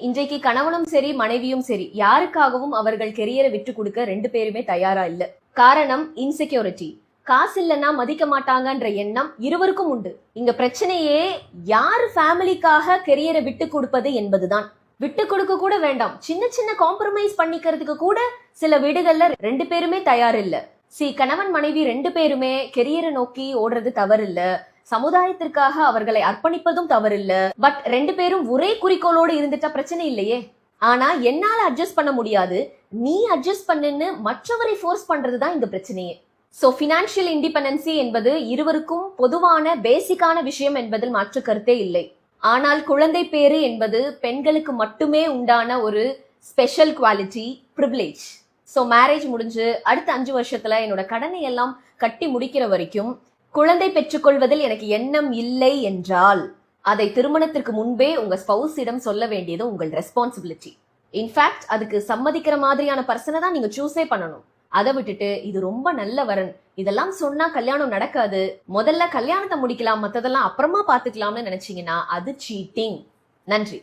இன்றைக்கு கணவனும் சரி மனைவியும் சரி யாருக்காகவும் அவர்கள் கெரியரை விட்டு கொடுக்க ரெண்டு பேருமே தயாரா இல்ல. காரணம் இன்செக்யூரிட்டி. காசு இல்லைன்னா மதிக்க மாட்டாங்கன்ற எண்ணம் இருவருக்கும் உண்டு. இங்க பிரச்சனையே யாரு ஃபேமிலிக்காக கெரியரை விட்டு கொடுப்பது என்பதுதான். விட்டு கொடுக்க கூட வேண்டாம், சின்ன சின்ன காம்ப்ரமைஸ் பண்ணிக்கிறதுக்கு கூட சில வீடுகள்ல ரெண்டு பேருமே தயார் இல்ல. கணவன் மனைவி ரெண்டு பேருமே கெரியரை நோக்கி ஓடுறது தவறு இல்ல, சமுதாயத்திற்காக அவர்களை அர்ப்பணிப்பதும் தவறு இல்ல. பட் ரெண்டு பேரும் ஒரே குறிக்கோளோடு இருந்துட்டா பிரச்சனை இல்லையே. ஆனா என்னால அட்ஜஸ்ட் பண்ண முடியாது, நீ அட்ஜஸ்ட் பண்ணுன்னு மற்றவரை ஃபோர்ஸ் பண்றதுதான் இந்த பிரச்சனையே. சோ பினான்சியல் இண்டிபெண்டன்சி என்பது இருவருக்கும் பொதுவான பேசிக்கான விஷயம் என்பதில் மாற்று கருத்தே இல்லை. ஆனால் குழந்தை பேரு என்பது பெண்களுக்கு மட்டுமே உண்டான ஒரு special quality, privilege. So marriage முடிஞ்சு அடுத்த 5 வருஷத்துல என்னோட கடனை எல்லாம் கட்டி முடிக்கிற வரைக்கும் குழந்தை பெற்றுக்கொள்வதில் எனக்கு எண்ணம் இல்லை என்றால் அதை திருமணத்திற்கு முன்பே உங்க ஸ்பௌஸிடம் சொல்ல வேண்டியது உங்கள் ரெஸ்பான்சிபிலிட்டி. இன்ஃபேக்ட் அதுக்கு சம்மதிக்கிற மாதிரியான பர்சனை தான் நீங்க சூஸே பண்ணணும். அதை விட்டுட்டு இது ரொம்ப நல்ல வரன், இதெல்லாம் சொன்னா கல்யாணம் நடக்காது, முதல்ல கல்யாணத்தை முடிக்கலாம் மத்ததெல்லாம் அப்புறமா பாத்துக்கலாம்னு நினைச்சீங்கன்னா அது சீட்டிங். நன்றி.